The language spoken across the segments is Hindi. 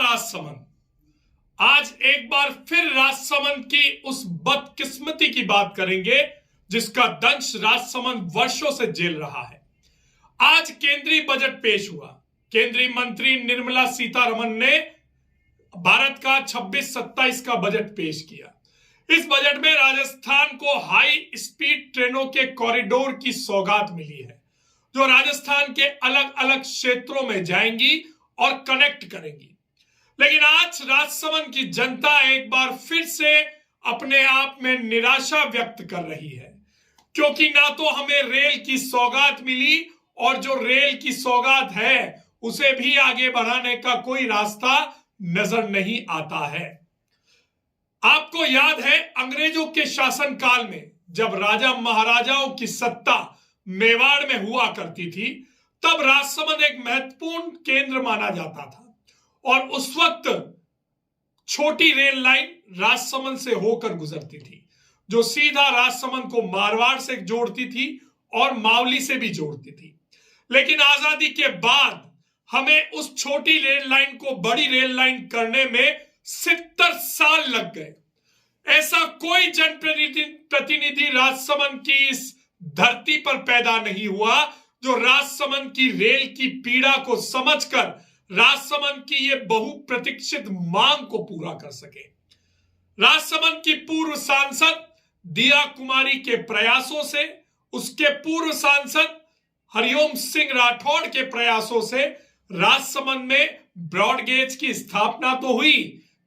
राजसमंद। आज एक बार फिर राजसमंद की उस बदकिस्मती की बात करेंगे जिसका दंश राजसमंद वर्षों से झेल रहा है। आज केंद्रीय बजट पेश हुआ। केंद्रीय मंत्री निर्मला सीतारमण ने भारत का 26-27 का बजट पेश किया। इस बजट में राजस्थान को हाई स्पीड ट्रेनों के कॉरिडोर की सौगात मिली है, जो राजस्थान के अलग अलग क्षेत्रों में जाएंगी और कनेक्ट करेंगी। लेकिन आज राजसमंद की जनता एक बार फिर से अपने आप में निराशा व्यक्त कर रही है, क्योंकि ना तो हमें रेल की सौगात मिली और जो रेल की सौगात है उसे भी आगे बढ़ाने का कोई रास्ता नजर नहीं आता है। आपको याद है, अंग्रेजों के शासनकाल में जब राजा महाराजाओं की सत्ता मेवाड़ में हुआ करती थी, तब राजसमंद एक महत्वपूर्ण केंद्र माना जाता था और उस वक्त छोटी रेल लाइन राजसमंद से होकर गुजरती थी, जो सीधा राजसमंद को मारवाड़ से जोड़ती थी और मावली से भी जोड़ती थी। लेकिन आजादी के बाद हमें उस छोटी रेल लाइन को बड़ी रेल लाइन करने में 70 साल लग गए। ऐसा कोई जनप्रतिनिधि राजसमंद की इस धरती पर पैदा नहीं हुआ जो राजसमंद की रेल की पीड़ा को समझकर राजसमंद की ये बहुप्रतीक्षित मांग को पूरा कर सके। राजसमंद की पूर्व सांसद दिया कुमारी के प्रयासों से, उसके पूर्व सांसद हरिओम सिंह राठौड़ के प्रयासों से राजसमंद में ब्रॉडगेज की स्थापना तो हुई,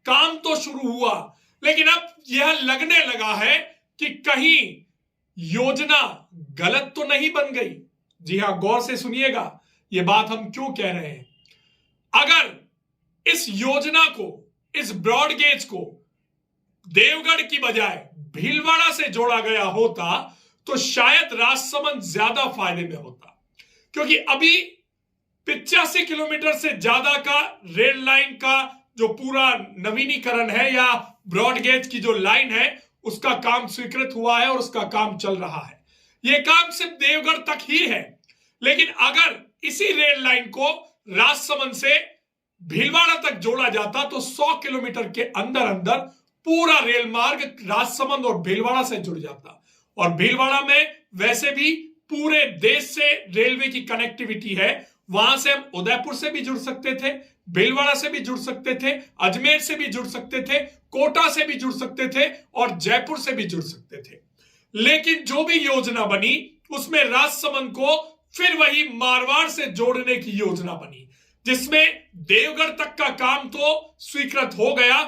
काम तो शुरू हुआ, लेकिन अब यह लगने लगा है कि कहीं योजना गलत तो नहीं बन गई। जी हां, गौर से सुनिएगा, यह बात हम क्यों कह रहे हैं। अगर इस योजना को, इस ब्रॉडगेज को देवगढ़ की बजाय भीलवाड़ा से जोड़ा गया होता तो शायद राजसमंद ज्यादा फायदे में होता, क्योंकि अभी 85 किलोमीटर से ज्यादा का रेल लाइन का जो पूरा नवीनीकरण है या ब्रॉडगेज की जो लाइन है उसका काम स्वीकृत हुआ है और उसका काम चल रहा है। यह काम सिर्फ देवगढ़ तक ही है, लेकिन अगर इसी रेल लाइन को राजसमंद से भीलवाड़ा तक जोड़ा जाता तो 100 किलोमीटर के अंदर अंदर पूरा रेल मार्ग राजसमंद और भीलवाड़ा से जुड़ जाता। और भीलवाड़ा में वैसे भी पूरे देश से रेलवे की कनेक्टिविटी है, वहां से हम उदयपुर से भी जुड़ सकते थे, भीलवाड़ा से भी जुड़ सकते थे, अजमेर से भी जुड़ सकते थे, कोटा से भी जुड़ सकते थे और जयपुर से भी जुड़ सकते थे। लेकिन जो भी योजना बनी उसमें राजसमंद को फिर वही मारवाड़ से जोड़ने की योजना बनी, जिसमें देवगढ़ तक का काम तो स्वीकृत हो गया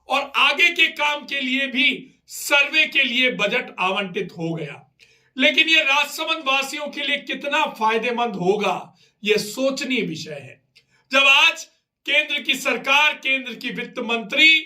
और आगे के काम के लिए भी सर्वे के लिए बजट आवंटित हो गया। लेकिन यह राजसमंद वासियों के लिए कितना फायदेमंद होगा, यह सोचनीय विषय है। जब आज केंद्र की सरकार, केंद्र की वित्त मंत्री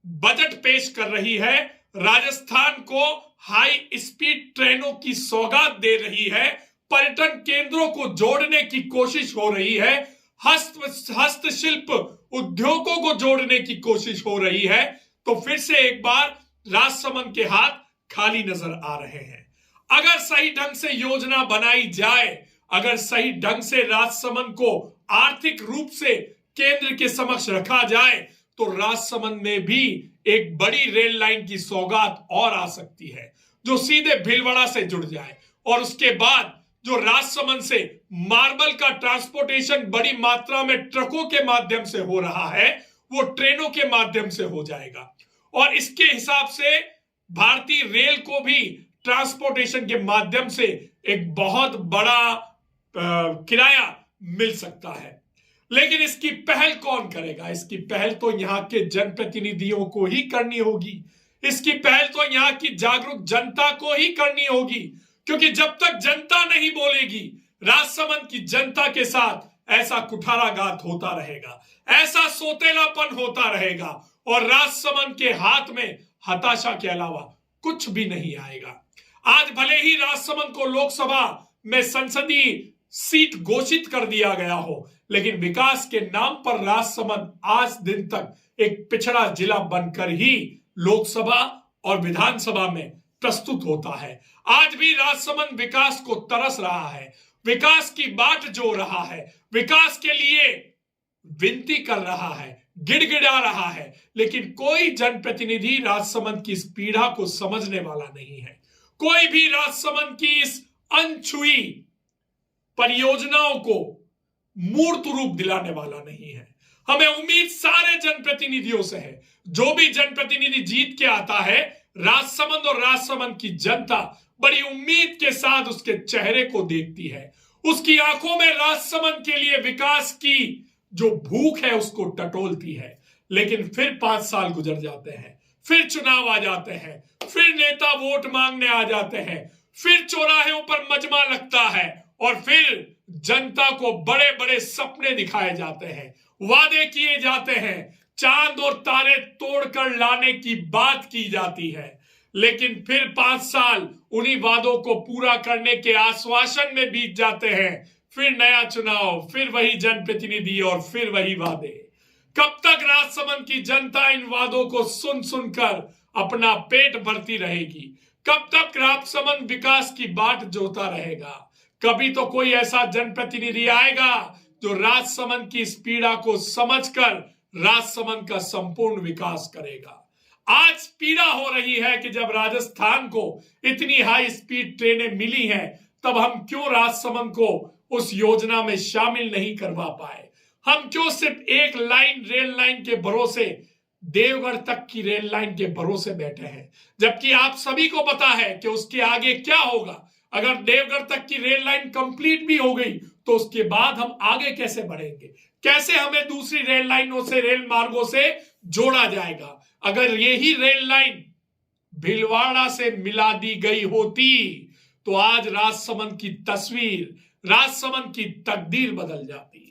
बजट पेश कर रही है, राजस्थान को हाई स्पीड ट्रेनों की सौगात दे रही है, पर्यटन केंद्रों को जोड़ने की कोशिश हो रही है, हस्तशिल्प उद्योगों को जोड़ने की कोशिश हो रही है, तो फिर से एक बार राजसमंद के हाथ खाली नजर आ रहे हैं। अगर सही ढंग से योजना बनाई जाए, अगर सही ढंग से राजसमंद को आर्थिक रूप से केंद्र के समक्ष रखा जाए तो राजसमंद में भी एक बड़ी रेल लाइन की सौगात और आ सकती है, जो सीधे भीलवाड़ा से जुड़ जाए और उसके बाद जो राजसमंद से मार्बल का ट्रांसपोर्टेशन बड़ी मात्रा में ट्रकों के माध्यम से हो रहा है, वो ट्रेनों के माध्यम से हो जाएगा और इसके हिसाब से भारतीय रेल को भी ट्रांसपोर्टेशन के माध्यम से एक बहुत बड़ा किराया मिल सकता है। लेकिन इसकी पहल कौन करेगा? इसकी पहल तो यहाँ के जनप्रतिनिधियों को ही करनी होगी, इसकी पहल तो यहाँ की जागरूक जनता को ही करनी होगी, क्योंकि जब तक जनता नहीं बोलेगी, राजसमंद की जनता के साथ ऐसा कुठाराघात होता रहेगा, ऐसा सोतेलापन होता रहेगा और राजसमंद के हाथ में हताशा के अलावा कुछ भी नहीं आएगा। आज भले ही राजसमंद को लोकसभा में संसदीय सीट घोषित कर दिया गया हो, लेकिन विकास के नाम पर राजसमंद आज दिन तक एक पिछड़ा जिला बनकर ही लोकसभा और विधानसभा में प्रस्तुत होता है। आज भी राजसमंद विकास को तरस रहा है, विकास की बाट जो रहा है, विकास के लिए विनती कर रहा है, गिड़गिड़ा रहा है, लेकिन कोई जनप्रतिनिधि राजसमंद की इस पीड़ा को समझने वाला नहीं है। कोई भी राजसमंद की इस अनछुई परियोजनाओं को मूर्त रूप दिलाने वाला नहीं है। हमें उम्मीद सारे जनप्रतिनिधियों से है। जो भी जनप्रतिनिधि जीत के आता है, राजसमंद और राजसमंद की जनता बड़ी उम्मीद के साथ उसके चेहरे को देखती है। उसकी आंखों में राजसमंद के लिए विकास की जो भूख है उसको टटोलती है। लेकिन फिर 5 साल गुजर जाते हैं, फिर चुनाव आ जाते हैं, फिर नेता वोट मांगने आ जाते हैं, फिर चौराहों पर मजमा लगता है और फिर जनता को बड़े बड़े सपने दिखाए जाते हैं, वादे किए जाते हैं, चांद और तारे तोड़कर लाने की बात की जाती है। लेकिन फिर 5 साल उन्हीं वादों को पूरा करने के आश्वासन में बीत जाते हैं। फिर नया चुनाव, फिर वही जनप्रतिनिधि और फिर वही वादे। कब तक राजसमंद की जनता इन वादों को सुन सुनकर अपना पेट भरती रहेगी? कब तक राजसमंद विकास की बाट जोता रहेगा? कभी तो कोई ऐसा जनप्रतिनिधि आएगा जो राजसमंद की इस पीड़ा को समझकर राजसमंद का संपूर्ण विकास करेगा। आज पीड़ा हो रही है कि जब राजस्थान को इतनी हाई स्पीड ट्रेनें मिली हैं, तब हम क्यों राजसमंद को उस योजना में शामिल नहीं करवा पाए? हम क्यों सिर्फ एक लाइन, रेल लाइन के भरोसे, देवगढ़ तक की रेल लाइन के भरोसे बैठे हैं, जबकि आप सभी को पता है कि उसके आगे क्या होगा। अगर देवगढ़ तक की रेल लाइन कंप्लीट भी हो गई तो उसके बाद हम आगे कैसे बढ़ेंगे? कैसे हमें दूसरी रेल लाइनों से, रेल मार्गों से जोड़ा जाएगा? अगर यही रेल लाइन भीलवाड़ा से मिला दी गई होती तो आज राजसमंद की तस्वीर, राजसमंद की तकदीर बदल जाती।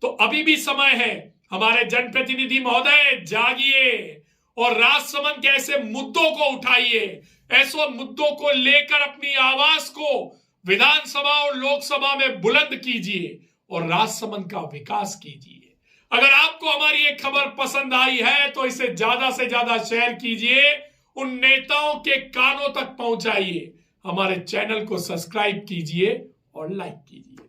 तो अभी भी समय है, हमारे जनप्रतिनिधि महोदय जागिए और राजसमंद के ऐसे मुद्दों को उठाइए, ऐसे मुद्दों को लेकर अपनी आवाज को विधानसभा और लोकसभा में बुलंद कीजिए और राजसमंद का विकास कीजिए। अगर आपको हमारी एक खबर पसंद आई है तो इसे ज्यादा से ज्यादा शेयर कीजिए, उन नेताओं के कानों तक पहुंचाइए। हमारे चैनल को सब्सक्राइब कीजिए और लाइक कीजिए।